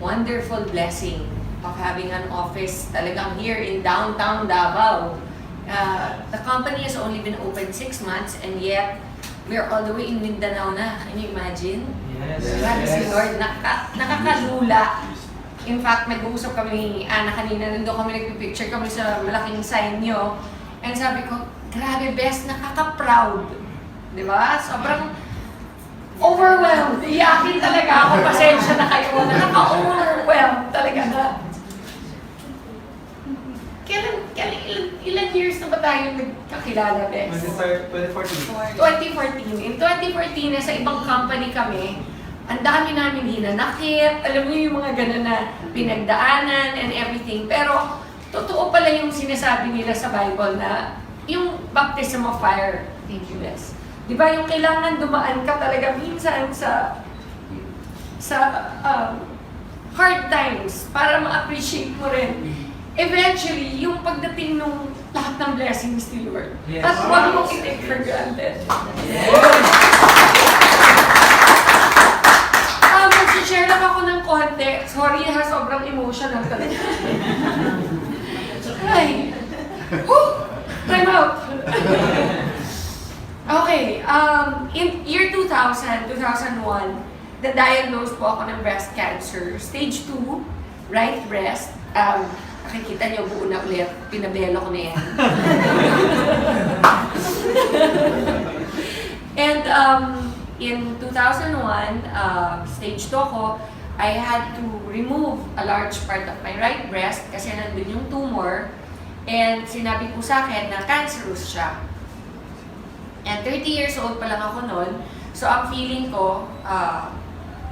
wonderful blessing of having an office talagang here in downtown Davao. The company has only been open 6 months and yet we're all the way in Mindanao na. Can you imagine? Yes. Grabe si Lord, nakakalula. In fact, nag-uusap kami ni Ana kanina, nandun kami nagpipicture kami sa malaking sign nyo. And sabi ko, grabe best, nakaka-proud. Di ba? Sobrang overwhelmed. Iyakin talaga ako, pasensya na kayo. Nakaka-overwhelmed talaga na. Ilan years na ba tayo nagkakilala, Bes? 2014. 2014. In 2014, nasa ibang company kami, ang dami namin hinanakit, alam niyo yung mga gano'n na pinagdaanan and everything. Pero, totoo pala yung sinasabi nila sa Bible na yung baptism of fire. Thank you, Bes. Di ba yung kailangan dumaan ka talaga minsan sa hard times para ma-appreciate mo rin. Eventually, yung pagdating nung lahat ng blessings ni Lord. Yes. At huwag mong i-take for granted. Yes. Mag-share lang ako ng konti. Sorry ha, sobrang emotional talaga. Ay. Whew! Time out. Okay. In year 2000, 2001, na-diagnose po ako ng breast cancer. Stage 2, right breast. Nakikita niyo, buo na ulit. Pinabelo ko na yan. And in 2001, stage 2 ako, I had to remove a large part of my right breast kasi nandun yung tumor. And sinabi po sa akin na cancerous siya. And 30 years old pa lang ako noon. So ang feeling ko,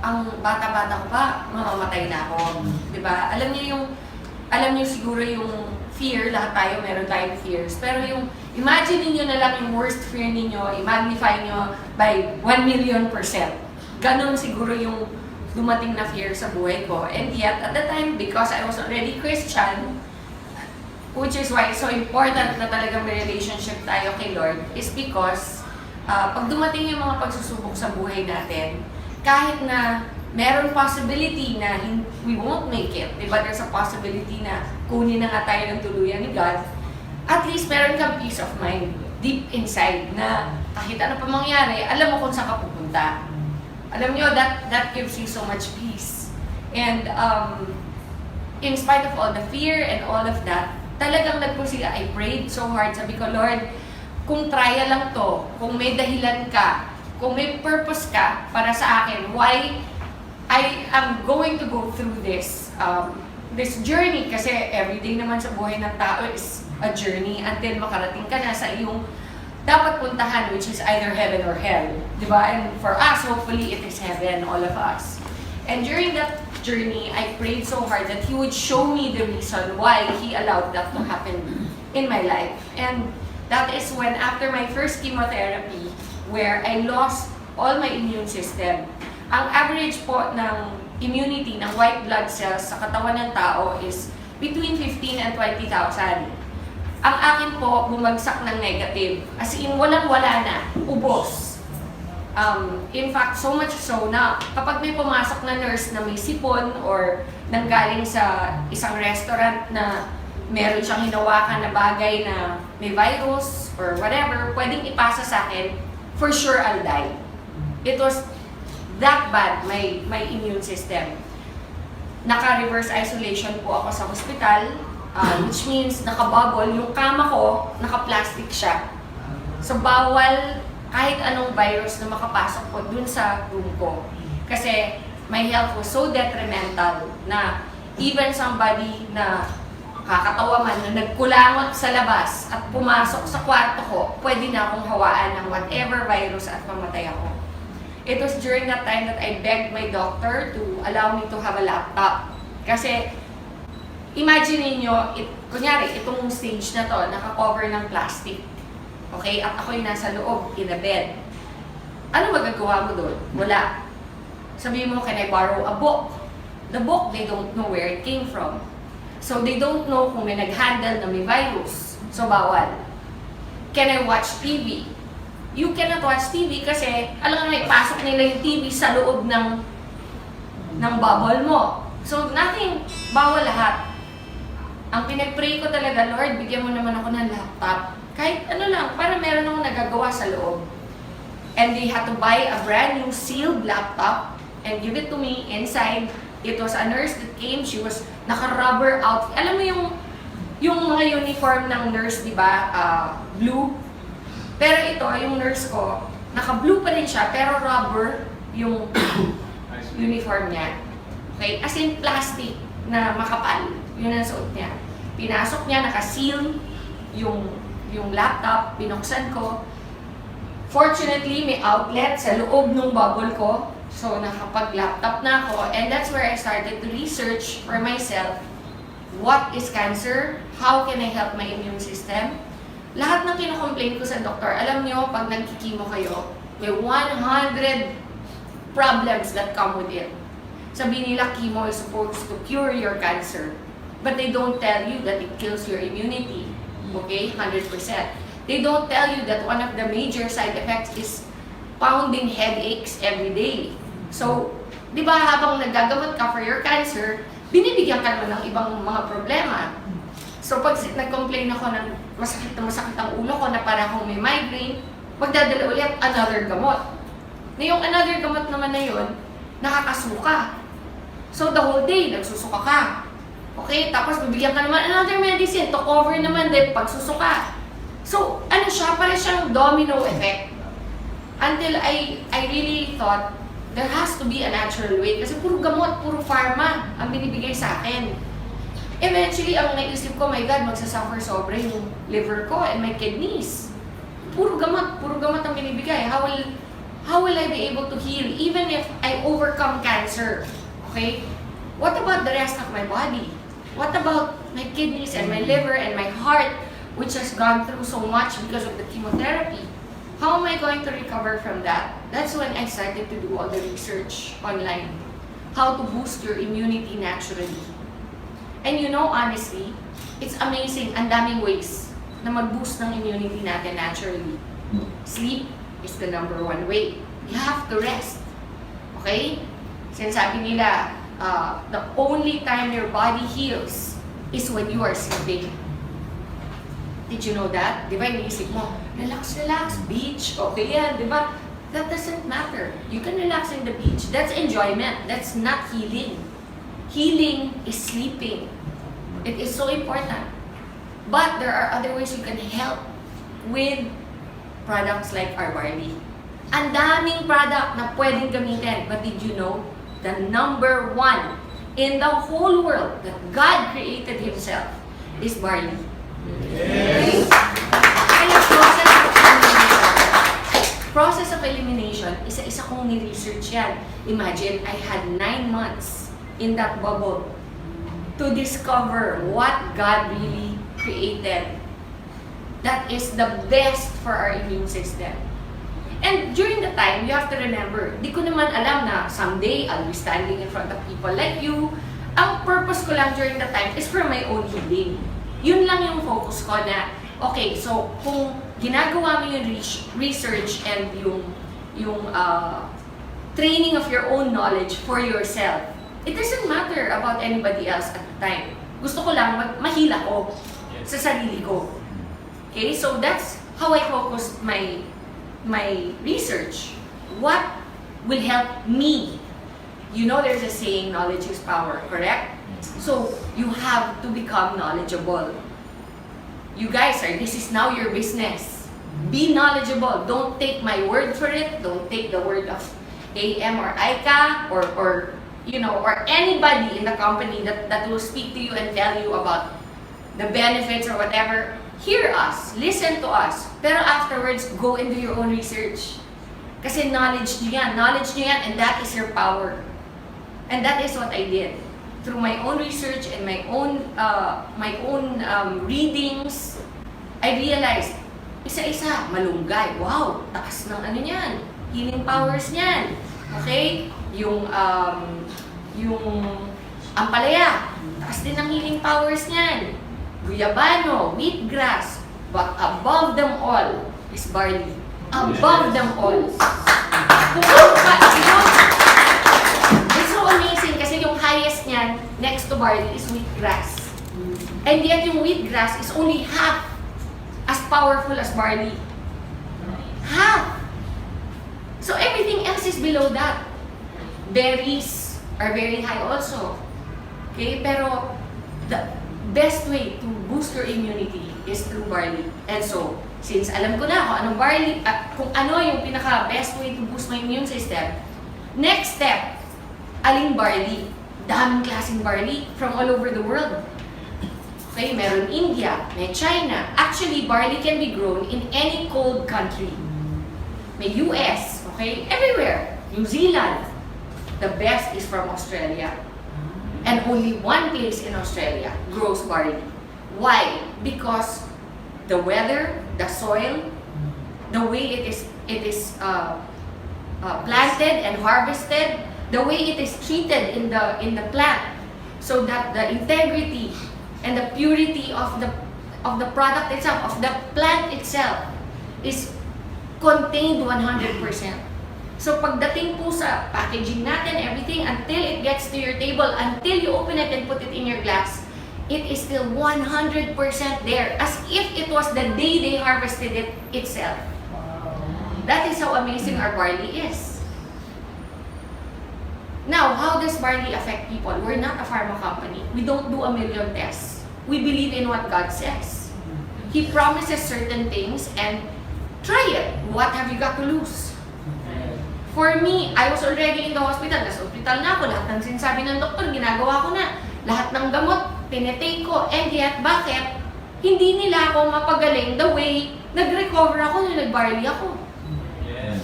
ang bata-bata ko pa, mamamatay na ako. Diba? Alam niyo siguro yung fear, lahat tayo, meron tayong fears. Pero yung, imagine niyo na lang yung worst fear ninyo, i-magnify niyo by 1,000,000%. Ganon siguro yung dumating na fear sa buhay ko. And yet, at the time, because I was already Christian, which is why it's so important na talagang may relationship tayo kay Lord, is because pag dumating yung mga pagsusubok sa buhay natin, kahit na meron possibility na we won't make it, diba? There's a possibility na kunin na nga tayo ng tuluyan ni God, at least meron kang peace of mind deep inside na kahit ano pa mangyari, alam mo kung saan ka pupunta. Alam nyo, that gives you so much peace. And in spite of all the fear and all of that, talagang nagpursige. I prayed so hard. Sabi ko, Lord, kung trial lang to, kung may dahilan ka, kung may purpose ka para sa akin, why I am going to go through this journey, kasi everyday naman sa buhay ng tao is a journey until makarating ka na sa iyong dapat puntahan, which is either heaven or hell. Diba? And for us, hopefully, it is heaven, all of us. And during that journey, I prayed so hard that He would show me the reason why He allowed that to happen in my life. And that is when, after my first chemotherapy, where I lost all my immune system, ang average po ng immunity ng white blood cells sa katawan ng tao is between 15 and 20,000. Ang akin po, bumagsak ng negative. As in, walang-wala na. Ubos. In fact, so much so na kapag may pumasok na nurse na may sipon or nanggaling sa isang restaurant na meron siyang hinawakan na bagay na may virus or whatever, pwedeng ipasa sa akin, for sure I'll die. It was that bad, my immune system. Naka-reverse isolation po ako sa hospital, which means naka-bubble. Yung kama ko, naka-plastic siya. So, bawal kahit anong virus na makapasok po dun sa room ko. Kasi my health was so detrimental na even somebody na kakatawa man na nagkulangot sa labas at pumasok sa kwarto ko, pwede na akong hawaan ng whatever virus at mamatay ako. It was during that time that I begged my doctor to allow me to have a laptop. Kasi, imagine niyo, kunyari, itong stage na to, naka-cover ng plastic. Okay? At ako'y nasa loob, in a bed. Ano magagawa mo doon? Wala. Sabihin mo, can I borrow a book? The book, they don't know where it came from. So, they don't know kung may nag-handle na may virus. So, bawal. Can I watch TV? You cannot watch TV kasi, alam nga, ipasok nila yung TV sa loob ng bubble mo. So nothing, bawal lahat. Ang pinag-pray ko talaga, Lord, bigyan mo naman ako ng laptop. Kahit ano lang, para meron akong nagagawa sa loob. And they had to buy a brand new sealed laptop and give it to me inside. It was a nurse that came, she was naka-rubber outfit. Alam mo yung mga uniform ng nurse, di ba? Blue. Pero ito, yung nurse ko, naka-blue pa rin siya, pero rubber yung uniform niya. Okay? As in plastic na makapal. Yun ang suot niya. Pinasok niya, naka-seal yung laptop, binuksan ko. Fortunately, may outlet sa loob ng bubble ko. So, nakapag-laptop na ako. And that's where I started to research for myself. What is cancer? How can I help my immune system? Lahat ng kinocomplain ko sa doktor, alam nyo, pag nagkikimo kayo, may 100 problems that come with it. Sabi nila, chemo is supposed to cure your cancer. But they don't tell you that it kills your immunity. Okay? 100%. They don't tell you that one of the major side effects is pounding headaches every day. So, di ba habang nagagamot ka for your cancer, binibigyan ka naman ng ibang mga problema. So, pag nag-complain ako ng masakit ang ulo ko na para akong may migraine, magdadala ulit another gamot. Na yung another gamot naman na yun, nakakasuka. So, the whole day, nagsusuka ka. Okay? Tapos, bibigyan ka naman another medicine to cover naman din pagsusuka. So, ano siya? Parang siyang domino effect. Until I really thought, there has to be a natural way. Kasi puro gamot, puro pharma ang binibigay sa akin. Eventually, ang naisip ko, my God, magsasuffer sobra yung liver ko and my kidneys. Puro gamot ang binibigay. How will I be able to heal even if I overcome cancer? Okay? What about the rest of my body? What about my kidneys and my liver and my heart, which has gone through so much because of the chemotherapy? How am I going to recover from that? That's when I started to do all the research online. How to boost your immunity naturally. And you know, honestly, it's amazing. Ang daming ways na mag-boost ng immunity natin naturally. Sleep is the number one way. You have to rest. Okay? Sinasabi nila, the only time your body heals is when you are sleeping. Did you know that? Di ba, iniisip mo, relax, beach, okay yan, di ba? That doesn't matter. You can relax in the beach. That's enjoyment. That's not healing. Healing is sleeping. It is so important. But there are other ways you can help with products like our Barley. Ang daming product na pwedeng gamitin. But did you know, the number one in the whole world that God created Himself is Barley. Okay? Kaya process of elimination, isa-isa kong ni-research yan. Imagine, I had 9 months in that bubble to discover what God really created that is the best for our immune system. And during the time, you have to remember, di ko naman alam na someday I'll be standing in front of people like you. Ang purpose ko lang during the time is for my own healing. Yun lang yung focus ko na, okay, so kung ginagawa mo yung research and yung training of your own knowledge for yourself, it doesn't matter about anybody else at the time. Gusto ko lang mahila ko sa sarili ko. Okay, so that's how I focused my research. What will help me? You know, there's a saying, knowledge is power, correct? So, you have to become knowledgeable. You guys this is now your business. Be knowledgeable. Don't take my word for it. Don't take the word of AM or ICA or you know, or anybody in the company that will speak to you and tell you about the benefits or whatever. Hear us. Listen to us. Pero afterwards, go and do your own research. Kasi knowledge nyo yan. Knowledge nyo yan, and that is your power. And that is what I did. Through my own research and my own readings, I realized, isa-isa, malunggay. Wow, taas ng ano niyan. Healing powers niyan. Okay? Yung ampalaya, taas din ng healing powers niyan. Guyabano, wheatgrass, but above them all is barley. Above them all. It's so amazing kasi yung highest niyan, yan next to barley is wheatgrass. And yet yung wheatgrass is only half as powerful as barley. Half! So everything else is below that. Berries are very high also. Okay? Pero the best way to boost your immunity is through barley. And so, since alam ko na kung anong barley, kung ano yung pinaka-best way to boost my immune system, next step, aling barley? Daming klaseng barley from all over the world. Okay, meron India, may China. Actually, barley can be grown in any cold country. May US, okay, everywhere. New Zealand. The best is from Australia. And only one place in Australia grows barley. Why? Because the weather, the soil, the way it is planted and harvested, the way it is treated in the plant, so that the integrity and the purity of the product itself, of the plant itself, is contained 100%. So pagdating po sa packaging natin, everything, until it gets to your table, until you open it and put it in your glass, it is still 100% there, as if it was the day they harvested it itself. That is how amazing our barley is. Now, how does barley affect people? We're not a pharma company. We don't do a million tests. We believe in what God says. He promises certain things, and try it. What have you got to lose? For me, I was already in the hospital. Nasa hospital na ako. Lahat ng sinasabi ng doktor, ginagawa ko na. Lahat ng gamot, tinetake ko. And yet, bakit? Hindi nila ako mapagaling the way nag-recover ako nung nag-barley ako. Yes.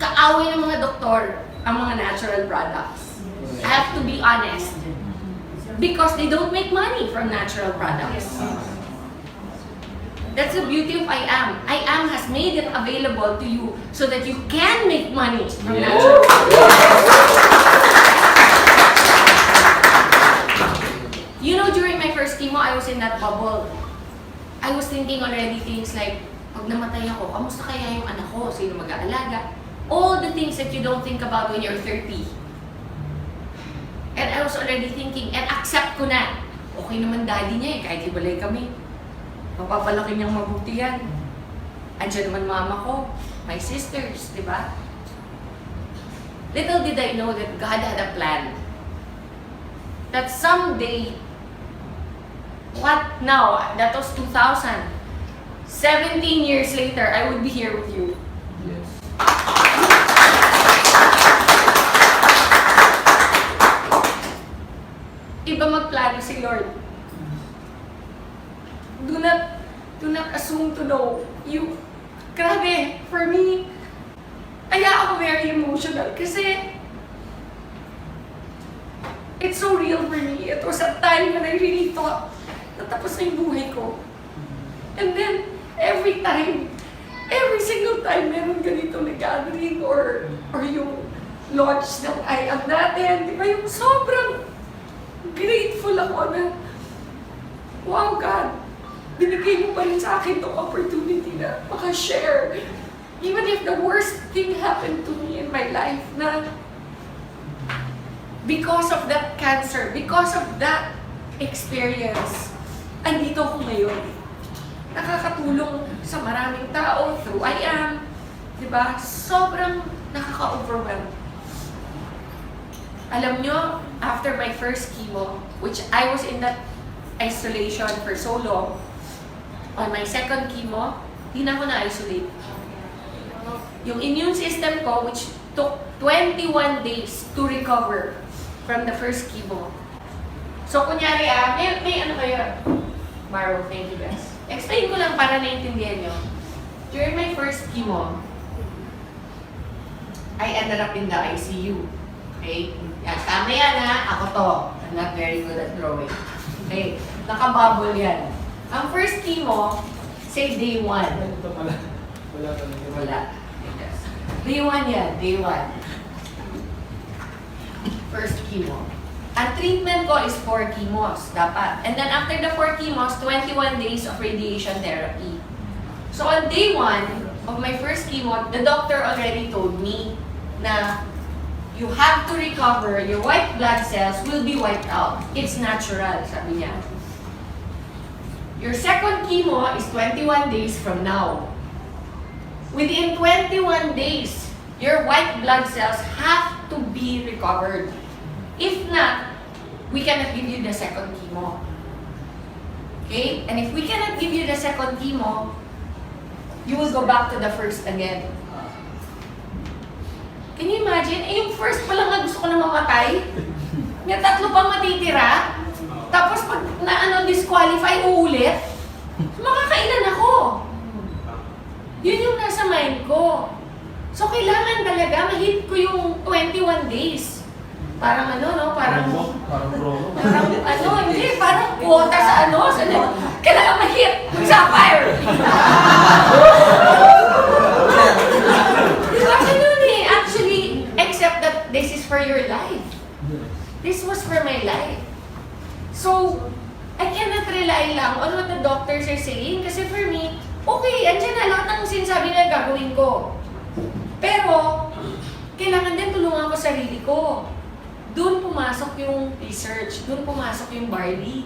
Kaaway ng mga doktor ang mga natural products. I have to be honest. Because they don't make money from natural products. That's the beauty of I Am. I Am has made it available to you so that you can make money from natural products. You know, during my first chemo, I was in that bubble. I was thinking already things like, pag namatay ako, kamusta kaya yung anak ko? Sino mag-aalaga? All the things that you don't think about when you're 30. And I was already thinking, and accept ko na, okay naman daddy niya eh, kahit hibalay kami. Mapapalaki niyang mabuti yan. Andiyan naman mama ko, my sisters, di ba? Little did I know that God had a plan. That someday, what now? That was 2000. 17 years later, I would be here with you. Yes. Iba magplano si Lord. Do not assume to know. You, grabe, for me, kaya ako very emotional kasi it's so real for me. It was a time when I really thought natapos na yung buhay ko. And then, every single time meron ganito na gathering or yung launch ng I Am natin, di ba, yung sobrang grateful ako na, wow God, binigay mo pa rin sa akin itong opportunity na maka-share. Even if the worst thing happened to me in my life na because of that cancer, because of that experience, andito ako ngayon. Nakakatulong sa maraming tao through I Am. Diba? Sobrang nakaka-overwhelm. Alam nyo, after my first chemo, which I was in that isolation for so long, on my second chemo, di na ako na-isolate. Yung immune system ko, which took 21 days to recover from the first chemo. So, kunyari may ano kayo? Maro, thank you guys. Explain ko lang para naiintindihan nyo. During my first chemo, I ended up in the ICU. Okay? Yan, tama yan ha. Ako to. I'm not very good at drawing. Okay? Nakabubble yan. Ang first chemo, say day 1. Ito pala. Wala talaga. Wala. Day 1 yan. Day 1. First chemo. Ang treatment ko is 4 chemos, dapat. And then after the 4 chemos, 21 days of radiation therapy. So on day 1 of my first chemo, the doctor already told me na you have to recover, your white blood cells will be wiped out. It's natural, sabi niya. Your second chemo is 21 days from now. Within 21 days, your white blood cells have to be recovered. If not, we cannot give you the second chemo. Okay? And if we cannot give you the second chemo, you will go back to the first again. Can you imagine? Eh, yung first pa lang na gusto ko na mamatay. May tatlo pang matitira. Tapos pag disqualify, uulit. Makakailan ako. Yun yung nasa mind ko. So, kailangan talaga ma-hit ko yung 21 days. Parang parang hindi, parang quota sa kailangan ma-hit, mag-sapphire. Actually, except that this is for your life. This was for my life. So, I cannot rely lang on what the doctors are saying kasi for me, okay, andyan na lahat ng sinasabi na gagawin ko. Pero, kailangan din tulungan ko sarili ko. Doon pumasok yung research, doon pumasok yung Barley.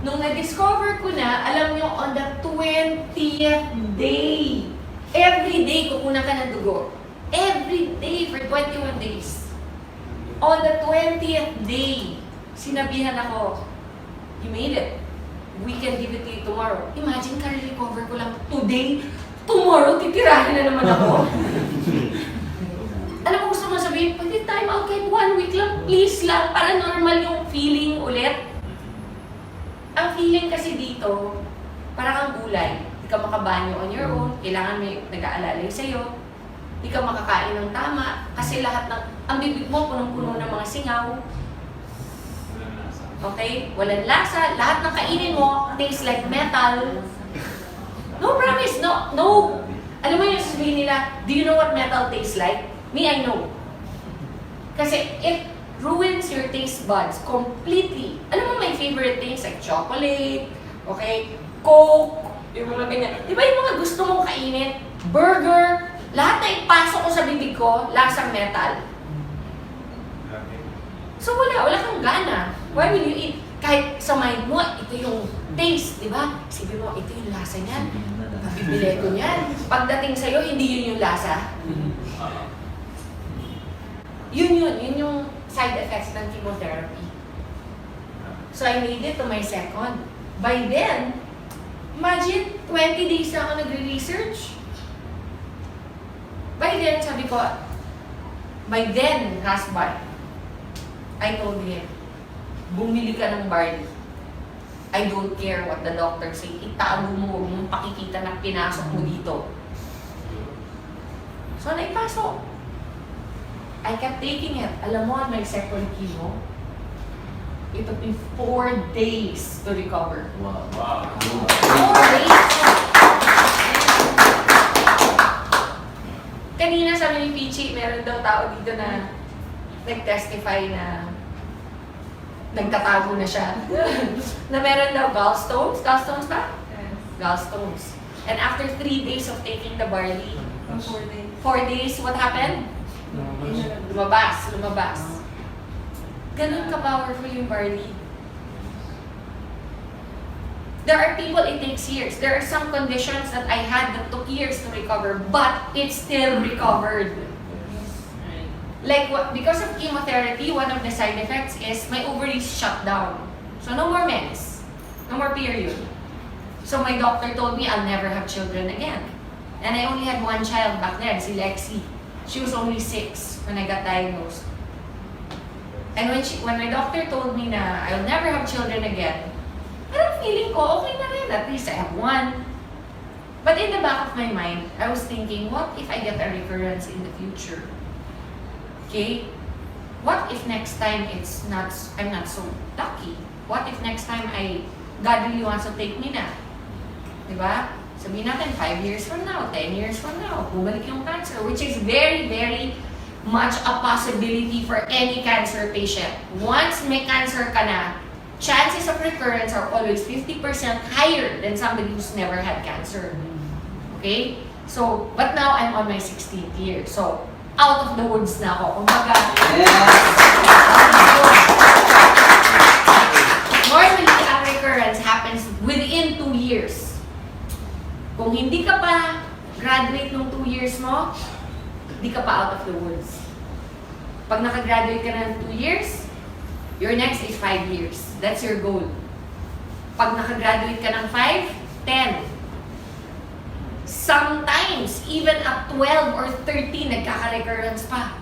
Nung na-discover ko na, alam nyo, on the 20th day, every day kukunan ka ng dugo. Every day for 21 days. On the 20th day, sinabihan ako, you made it. We can give it to you tomorrow. Imagine, ka-recover ko lang today. Tomorrow, titirahin na naman ako. Alam mo, gusto mo sabihin, pwede time out kahit 1 week lang, please lang, para normal yung feeling ulit. Ang feeling kasi dito, parang kang gulay. Hindi ka makabanyo on your own, kailangan may nag-aalalay sa'yo. Hindi ka makakain ng tama, kasi lahat ng, ang bibig mo, punong-puno ng mga singaw. Okay? Walang lasa. Lahat ng kainin mo, tastes like metal. No, promise. No. Alam mo yung sasabihin nila, do you know what metal tastes like? Me, I know. Kasi it ruins your taste buds completely. Alam mo, my favorite things like chocolate, okay, Coke, yung mga ganyan. Di ba yung mga gusto mong kainin? Burger, lahat na ipasok ko sa bibig ko, lasang metal. So wala kang gana. Why will you eat? Kahit sa mind mo, ito yung taste, di ba? Sabi mo, ito yung lasa niyan. Bibili ko niyan. Pagdating sa'yo, hindi yun yung lasa. Yun yung side effects ng chemotherapy. So I made it to my second. By then, imagine, 20 days na ako nagre-research. By then, sabi ko, by then, husband, I told him, bumili ka ng Barley. I don't care what the doctor say. Itago mo, huwag mong pakikita na pinasok mo dito. So, naipasok. I kept taking it. Alam mo, on my second chemo, it took me 4 days to recover. Wow. 4 days! Kanina sabi ni Pichi, meron daw tao dito na nag-testify na nagtatago na siya. Na meron daw gallstones. Gallstones ba? Yes. Gallstones. And after 3 days of taking the Barley, 4 days. 4 days, what happened? Lumabas. Ganun ka-powerful yung Barley. There are people it takes years. There are some conditions that I had that took years to recover, but it still recovered. Like, because of chemotherapy, one of the side effects is my ovaries shut down. So no more mens. No more period. So my doctor told me I'll never have children again. And I only had one child back then, si Lexi. She was only 6 when I got diagnosed. And when my doctor told me na I'll never have children again, parang feeling ko, okay na rin. At least I have one. But in the back of my mind, I was thinking, what if I get a recurrence in the future? Okay? What if next time I'm not so lucky? What if next time God really wants to take me na? Diba? Sabihin natin, 5 years from now, 10 years from now, bumalik yung cancer, which is very, very much a possibility for any cancer patient. Once may cancer ka na, chances of recurrence are always 50% higher than somebody who's never had cancer. Okay? So, but now I'm on my 16th year. So, out of the woods na ako. Kumbaga, normally, ang recurrence happens within 2 years. Kung hindi ka pa graduate nung 2 years mo, hindi ka pa out of the woods. Pag nakagraduate ka na ng 2 years, your next is 5 years. That's your goal. Pag nakagraduate ka ng 5, 10. Sometimes, even at 12 or 13, nagkaka-recurrence pa.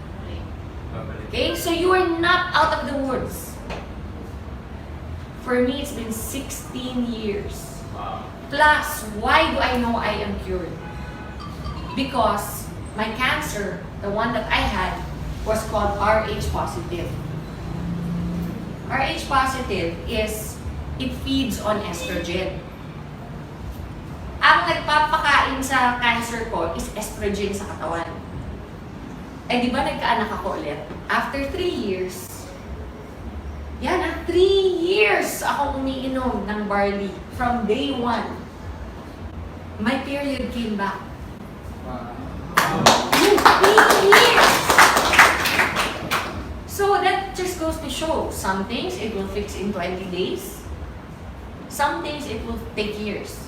Okay? So you are not out of the woods. For me, it's been 16 years. Wow. Plus, why do I know I am cured? Because my cancer, the one that I had, was called Rh positive. Rh positive is, it feeds on estrogen. Ang nagpapakain sa cancer ko is estrogen sa katawan. Eh di ba nagkaanak ako ulit? After 3 years, 3 years akong umiinom ng barley from day 1. My period came back. Wow. 3 years! So that just goes to show, some things it will fix in 20 days. Some things it will take years.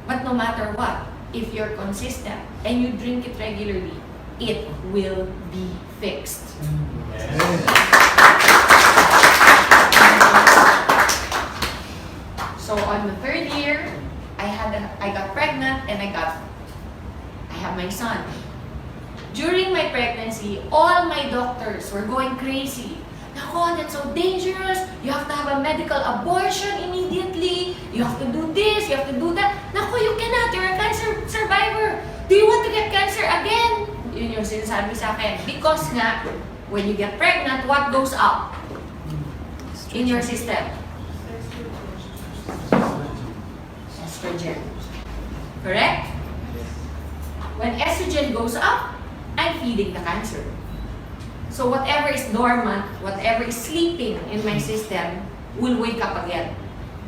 But no matter what, if you're consistent and you drink it regularly, it will be fixed. So on the 3rd year, I got pregnant and I have my son. During my pregnancy, all my doctors were going crazy. Nako, that's so dangerous. You have to have a medical abortion immediately. You have to do this, you have to do that. Nako, you cannot. You're a cancer survivor. Do you want to get cancer again? Yun yung sinasabi sa akin. Because nga, when you get pregnant, what goes up in your system? Estrogen. Correct? When estrogen goes up, I'm feeding the cancer. So whatever is dormant, whatever is sleeping in my system will wake up again.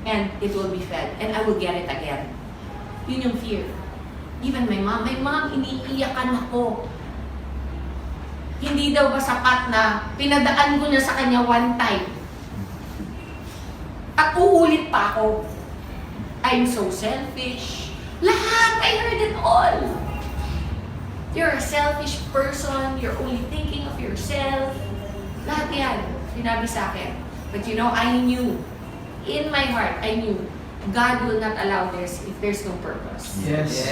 And it will be fed. And I will get it again. Yun yung fear. Even my mom, iniiyakan ako. Hindi daw ba sapat na pinadaan ko na sa kanya one time. At uulit pa ako. I'm so selfish. Lahat! I heard it all. You're a selfish person. You're only thinking of yourself. Lahat yan. Sinabi sa akin. But you know, I knew. In my heart, I knew. God will not allow this if there's no purpose. Yes.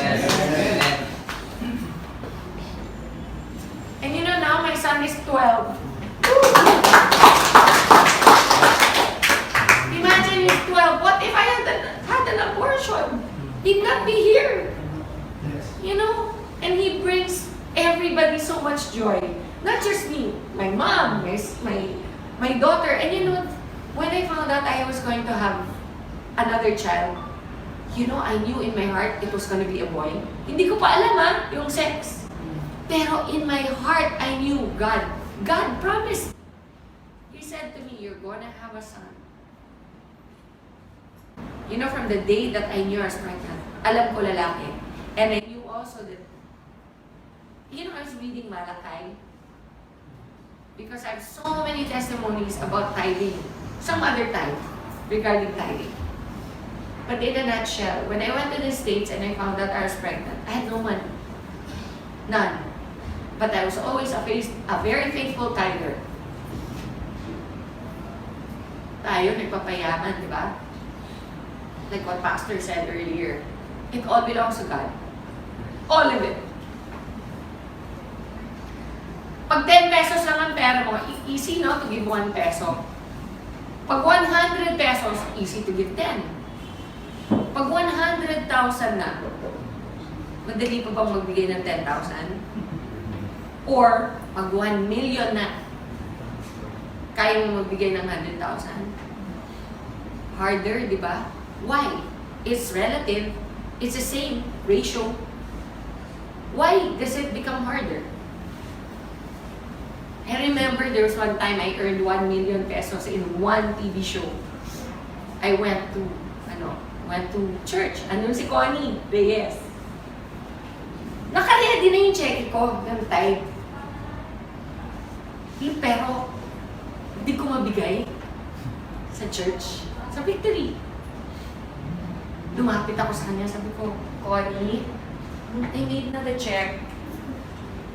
And you know, now my son is 12. Imagine he's 12. What if I had an abortion? He'd not be here. You know? And he brings everybody so much joy. Not just me, my mom, my daughter. And you know, when I found out I was going to have another child, you know, I knew in my heart it was going to be a boy. Hindi ko pa alam yung sex. Pero in my heart, I knew God promised. He said to me, you're gonna have a son. You know, from the day that I knew I was pregnant, alam ko lalaki. And I knew also that, you know, I was reading Malakay. Because I have so many testimonies about tithing. Some other time regarding tithing. But in a nutshell, when I went to the States and I found out I was pregnant, I had no money. None. But I was always a very faithful tither. Tayo, nagpapayaman, di ba? Like what Pastor said earlier. It all belongs to God. All of it. Pag 10 pesos lang ang pera mo, easy no to give 1 peso. Pag 100 pesos, easy to give 10. Pag 100,000 na, madali pa bang magbigay ng 10,000? Or, pag 1 million na, kaya mo magbigay ng 100,000? Harder, di ba? Why? It's relative. It's the same ratio. Why does it become harder? I remember there was one time I earned 1 million pesos in one TV show. I went to church. Andun si Connie Reyes. Naka-ready na yung check ko ng tithe. Pero, hindi ko mabigay sa church. Sa Victory. Lumapit ako sa kanya, sabi ko, Connie, I made na the check.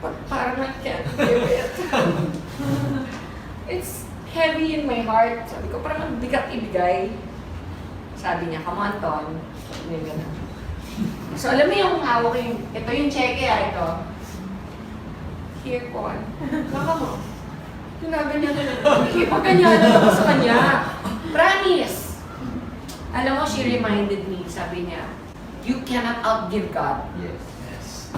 But parang I can't give it. It's heavy in my heart. Sabi ko, parang ang bigat ibigay. Sabi niya, come on, Ton. Sabi niya gano'n. So, alam mo yung hawak yung, ito yung cheque, ito. Here, Con. Baka mo. Ginaganyan na lang. Ipaganyan na ako sa kanya. Promise. Alam mo, she reminded me, sabi niya, you cannot outgive God. Yes.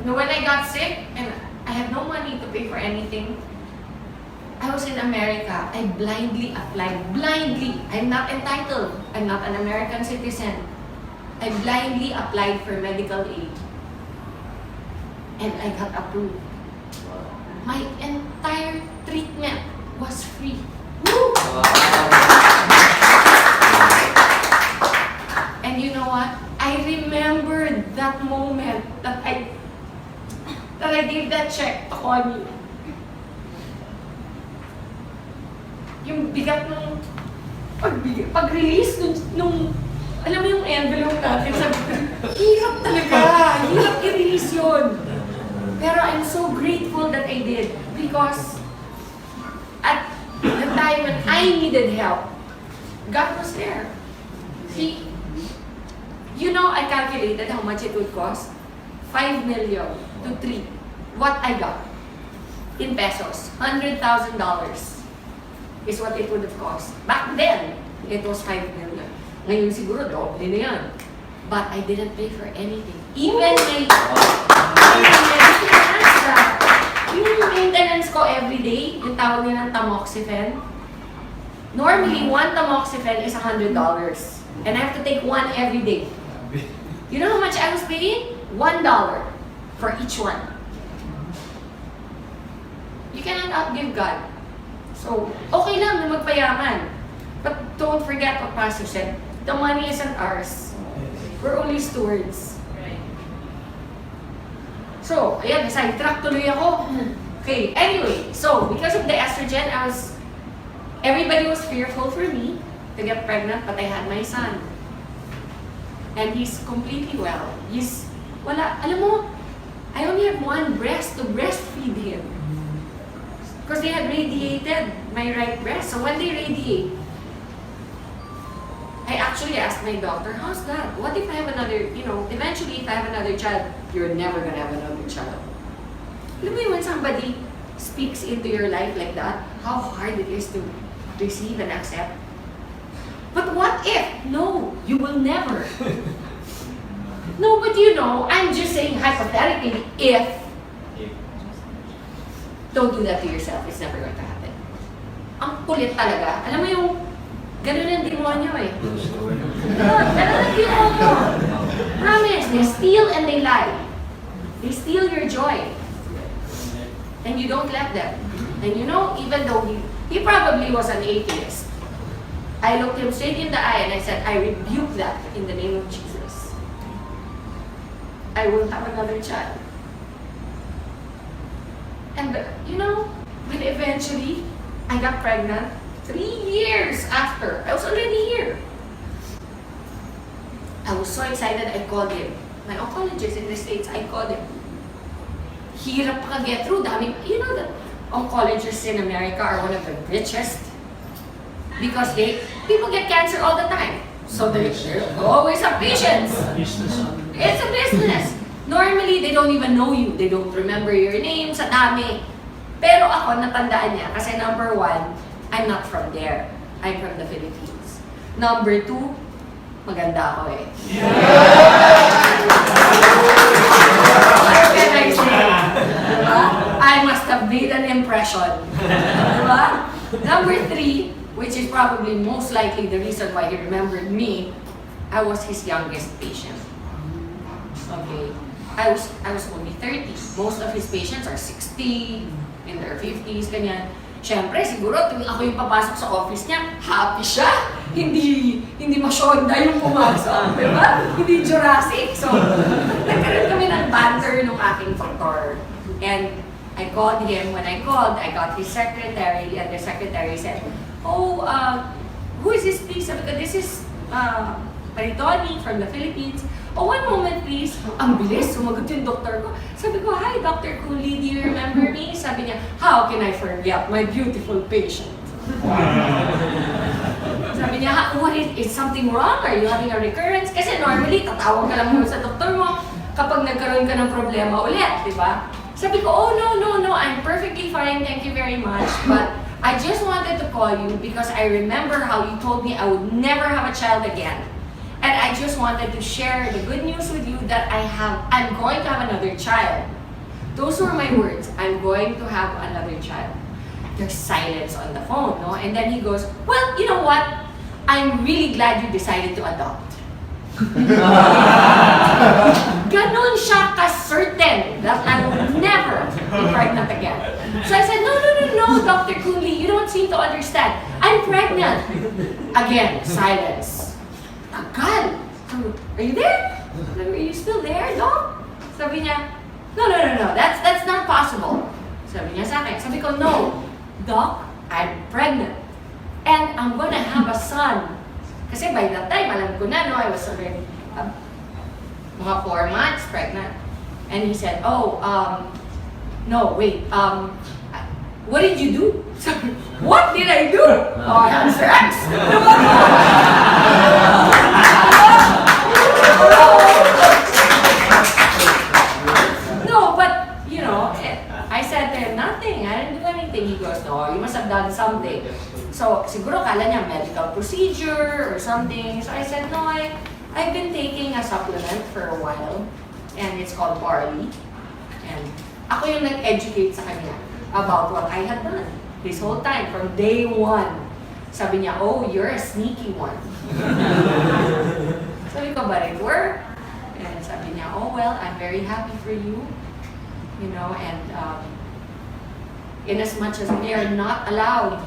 When I got sick and I had no money to pay for anything, I was in America. I blindly applied. Blindly. I'm not entitled. I'm not an American citizen. I blindly applied for medical aid. And I got approved. My entire treatment was free. Woo! And you know what? I remembered that moment that I gave that check to Connie. Yung bigat ng pag-release nung alam mo yung envelope natin, sabi ko, hirap talaga, hirap i-release yun. Pero I'm so grateful that I did because at the time when I needed help, God was there. You know, I calculated how much it would cost. 5 million to 3. What I got in pesos, $100,000 is what it would have cost. Back then, it was 5 million. Ngayon siguro, doble na yan. But I didn't pay for anything. Even yung maintenance ko every day, yung tawag nila ng tamoxifen. Normally, one tamoxifen is $100. And I have to take one every day. You know how much I was paying? $1 for each one. You cannot outgive God. So, okay lang na magpayaman. But don't forget what Pastor said. The money isn't ours. We're only stewards. So, ayan, sidetrack tuloy ako. Okay, anyway, so because of the estrogen, everybody was fearful for me to get pregnant, but I had my son. And he's completely well. Alam mo, I only have one breast to breastfeed him. Because they had radiated my right breast. So when they radiate, I actually asked my doctor, how's that? What if I have another, eventually if I have another child, you're never gonna have another child. Alam mo when somebody speaks into your life like that, how hard it is to receive and accept. But what if? No, you will never. No, but I'm just saying hypothetically, if. Don't do that to yourself. It's never going to happen. Ang kulit talaga. Alam mo yung ganun ang demonyo eh. Ganun ang demonyo. Promise, they steal and they lie. They steal your joy. And you don't let them. And even though he probably was an atheist, I looked him straight in the eye and I said, I rebuke that in the name of Jesus. I will have another child. And when eventually I got pregnant, 3 years after, I was already here. I was so excited, I called him. My oncologist in the States, I called him. Hirap pa get through. Dami, that oncologists in America are one of the richest. Because people get cancer all the time. So they always have patients. It's a business. Normally, they don't even know you. They don't remember your name sa dami. Pero ako, natandaan niya. Kasi number 1, I'm not from there. I'm from the Philippines. Number 2, maganda ako eh. What can I say? Diba? I must have made an impression. Diba? Number 3, which is probably most likely the reason why he remembered me, I was his youngest patient. Okay. I was only 30. Most of his patients are 60, in their 50s, ganyan. Siyempre, siguro, tuwing ako yung papasok sa office niya, happy siya. hindi masyonda yung pumasok, di ba? Hindi Jurassic. So, nagkaroon kami ng banter nung aking doktor. And I called him. When I called, I got his secretary, and the secretary said, "Oh, who is this, please?" Sabi ko, "This is Maritoni from the Philippines." "Oh, one moment, please." Ang bilis, sumagot yung doktor ko. Sabi ko, "Hi, Dr. Cooley, do you remember me?" Sabi niya, "How can I forget my beautiful patient?" Sabi niya, "What is something wrong? Are you having a recurrence?" Kasi normally, tatawag ka lang muna sa doktor mo kapag nagkaroon ka ng problema ulit, di ba? Sabi ko, "Oh, no, I'm perfectly fine, thank you very much. But I just wanted to call you because I remember how you told me I would never have a child again. And I just wanted to share the good news with you that I'm going to have another child." Those were my words, "I'm going to have another child." There's silence on the phone, no? And then he goes, "Well, you know what? I'm really glad you decided to adopt." Ganon siya ka-certain that I will never be pregnant again. So I said, no, Dr. Cooley, you don't seem to understand. I'm pregnant. Again, silence. Tagal. "Are you there? Are you still there, Doc?" Sabi niya, no, that's not possible. Sabi niya sa akin. Sabi ko, "No, Doc, I'm pregnant. And I'm gonna have a son." Kasi by that time, alam ko na, no, I was already mga 4 months pregnant. And he said, "Oh, no, wait, what did you do?" Sabi, "What did I do? Oh, I had sex." No, but, you know, I said to him, "Nothing, I didn't do anything." He goes, "No, you must have done something." So, siguro kala niya medical procedure or something. So I said, "No, I've been taking a supplement for a while, and it's called Barley." And ako yung nag-educate sa kanya about what I had done this whole time, from day one. Sabi niya, "Oh, you're a sneaky one." Sabi ko, "But it worked." And sabi niya, "Oh, well, I'm very happy for you. You know, and in as much as we are not allowed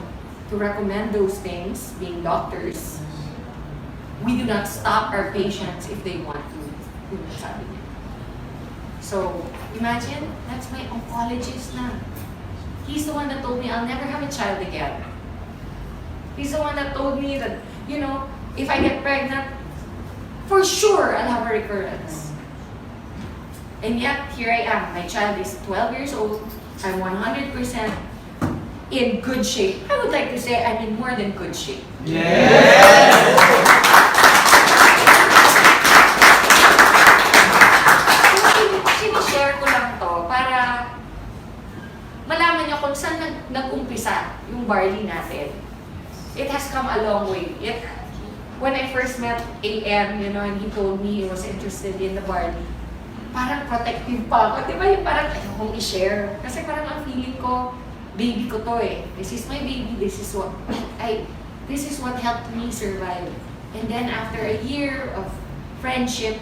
to recommend those things, being doctors, we do not stop our patients if they want to." Sabi niya. So, imagine, that's my oncologist na. He's the one that told me I'll never have a child again. He's the one that told me that, you know, if I get pregnant, for sure I'll have a recurrence. And yet, here I am. My child is 12 years old. I'm 100% in good shape. I would like to say I'm in more than good shape. Yes! Sinishare ko lang to para malaman niyo kung saan nag-umpisa yung barley natin. It has come a long way. When I first met AM, you know, and he told me he was interested in the barley, parang protective pa ako. Di ba yung parang ayokong i-share? Kasi parang ang feeling ko, baby ko to eh. This is my baby. This is what helped me survive. And then after a year of friendship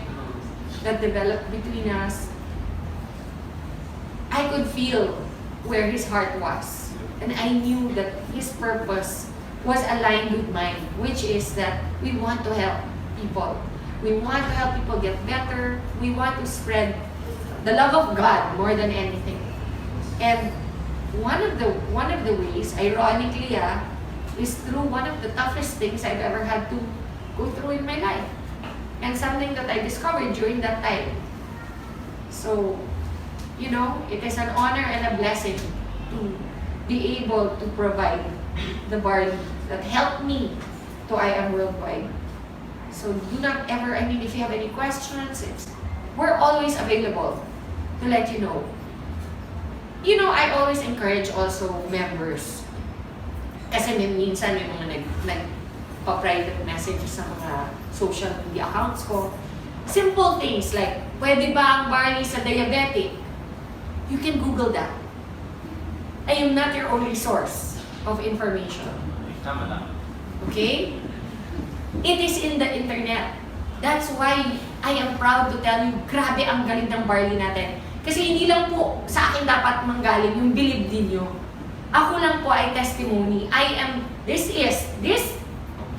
that developed between us, I could feel where his heart was. And I knew that his purpose was aligned with mine, which is that we want to help people. We want to help people get better. We want to spread the love of God more than anything. And one of the ways, ironically, is through one of the toughest things I've ever had to go through in my life. And something that I discovered during that time. So, you know, it is an honor and a blessing to be able to provide the barley that helped me to I Am Worldwide. So do not ever, I mean, if you have any questions, we're always available to let you know. You know, I always encourage also members. Kasi minsan may mga nagpa-private messages sa mga social media accounts ko. Simple things like, pwede ba ang barley sa diabetic? You can Google that. I am not your only source of information. Tama lang. Okay? It is in the internet. That's why I am proud to tell you, grabe ang galing ng barley natin. Kasi hindi lang po sa akin dapat manggaling yung believe din nyo. Ako lang po ay testimony. This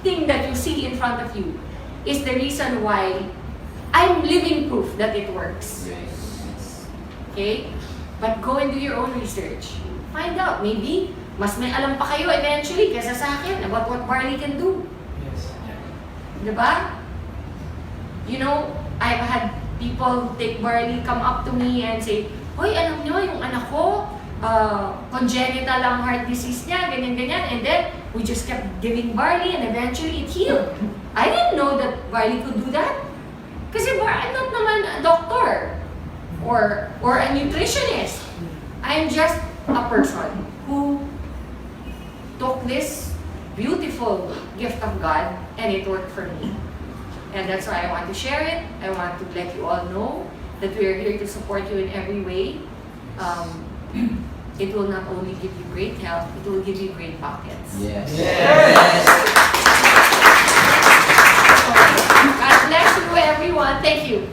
thing that you see in front of you is the reason why I'm living proof that it works. Okay? But go and do your own research. Find out. Maybe, mas may alam pa kayo eventually kaysa sa akin about what barley can do. Yes. Diba? You know, I've had people take barley come up to me and say, "Hoy, alam nyo, yung anak ko, congenital ang heart disease niya, ganyan-ganyan." And then, we just kept giving barley and eventually it healed. I didn't know that barley could do that. Kasi I'm not naman a doctor or a nutritionist. I'm just a person who took this beautiful gift of God and it worked for me. And that's why I want to share it. I want to let you all know that we are here to support you in every way. It will not only give you great health, it will give you great pockets. Yes. Yes. God bless you everyone. Thank you.